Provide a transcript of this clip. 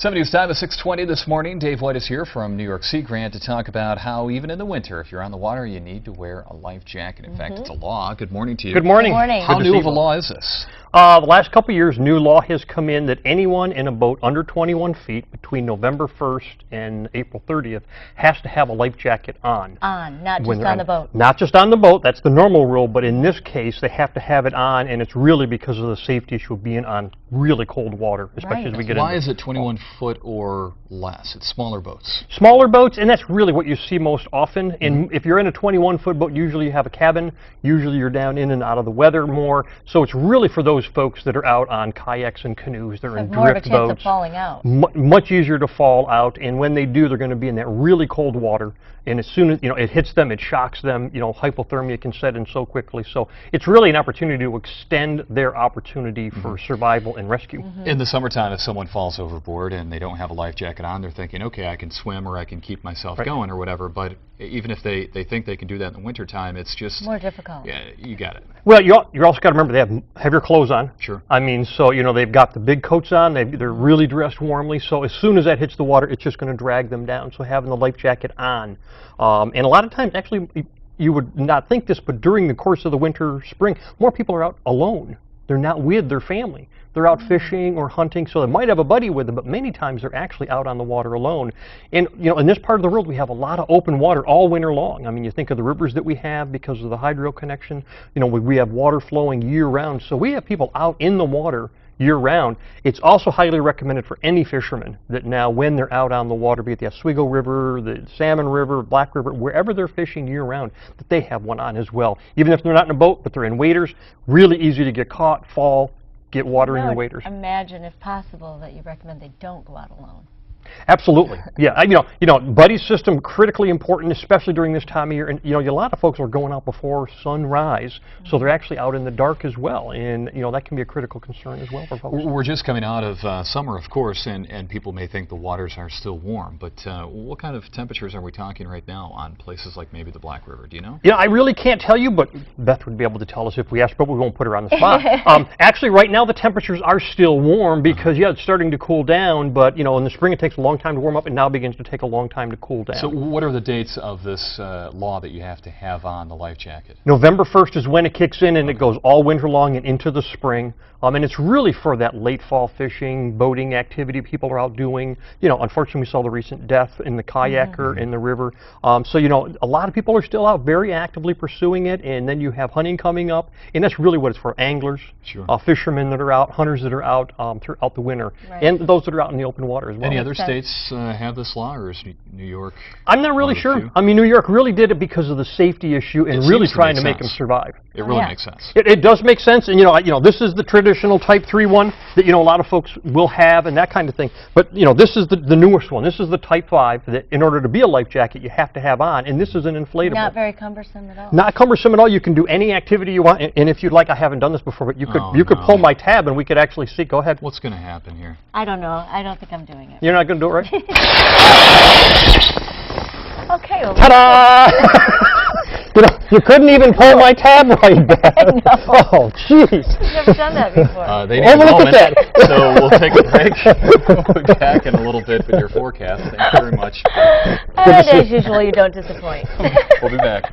7 News Time at 6:20 this morning. Dave White is here from New York Sea Grant to talk about how even in the winter, if you're on the water, you need to wear a life jacket. In fact, it's a law. Good morning to you. Good morning. Good morning. How new of a law is this? The last couple of years, new law has come in that anyone in a boat under 21 feet between November 1st and April 30th has to have a life jacket on. Not just on the boat. Not just on the boat. That's the normal rule. But in this case, they have to have it on, and it's really because of the safety issue of being on really cold water, especially as we get into. Why is it 21 foot or less? It's smaller boats. Smaller boats, and that's really what you see most often. And if you're in a 21-foot boat, usually you have a cabin. Usually you're down in and out of the weather more. So it's really for those folks that are out on kayaks and canoes. They're in drift boats. More of a chance of falling out. Much easier to fall out, and when they do, they're going to be in that really cold water. And as soon as it hits them, it shocks them. Hypothermia can set in so quickly. So it's really an opportunity to extend their opportunity for survival and rescue. In the summertime, if someone falls overboard and they don't have a life jacket on, they're thinking, okay, I can swim or I can keep myself going or whatever. But even if they think they can do that in the wintertime, it's just more difficult. Yeah, you got it. Well, you also got to remember they have heavier clothes on. Sure. I mean, so they've got the big coats on. They're really dressed warmly. So as soon as that hits the water, it's just going to drag them down. So having the life jacket on, and a lot of times, actually, you would not think this, but during the course of the winter, spring, more people are out alone. They're not with their family. They're out fishing or hunting, so they might have a buddy with them, but many times they're actually out on the water alone. And in this part of the world, we have a lot of open water all winter long. I mean, you think of the rivers that we have because of the hydro connection. We have water flowing year-round, so we have people out in the water year-round. It's also highly recommended for any fisherman that now when they're out on the water, be it the Oswego River, the Salmon River, Black River, wherever they're fishing year-round, that they have one on as well. Even if they're not in a boat, but they're in waders, really easy to get caught, fall, get water in your waders. Imagine, if possible, that you recommend they don't go out alone. Absolutely, yeah. Buddy system critically important, especially during this time of year. And a lot of folks are going out before sunrise, so they're actually out in the dark as well. And that can be a critical concern as well for folks. We're just coming out of summer, of course, and people may think the waters are still warm. But what kind of temperatures are we talking right now on places like maybe the Black River? Do you know? I really can't tell you, but Beth would be able to tell us if we asked, but we won't put her on the spot. Actually, right now the temperatures are still warm because it's starting to cool down. But in the spring it takes a long time to warm up, and now begins to take a long time to cool down. So what are the dates of this law that you have to have on the life jacket? November 1st is when it kicks in, and it goes all winter long and into the spring. And it's really for that late fall fishing, boating activity people are out doing. Unfortunately, we saw the recent death in the kayaker in the river. So, a lot of people are still out very actively pursuing it, and then you have hunting coming up, and that's really what it's for: anglers, fishermen that are out, hunters that are out throughout the winter, and those that are out in the open water as well. Any other states have this law, or is New York? I'm not really sure. I mean, New York really did it because of the safety issue and really trying to make them survive. It really makes sense. It does make sense, and this is the traditional Type 3 one that a lot of folks will have and that kind of thing. But this is the newest one. This is the Type 5 that in order to be a life jacket you have to have on, and this is an inflatable. Not very cumbersome at all. Not cumbersome at all. You can do any activity you want, and if you'd like, I haven't done this before, but you could pull my tab and we could actually see. Go ahead. What's going to happen here? I don't know. I don't think I'm doing it. You're not going to do it, right? Okay. Well, ta-da! You couldn't even pull my tab right, Beth. Oh, jeez. I've never done that before. They need a moment, so we'll take a break. We'll be back in a little bit with your forecast. Thank you very much. As usual, you don't disappoint. We'll be back.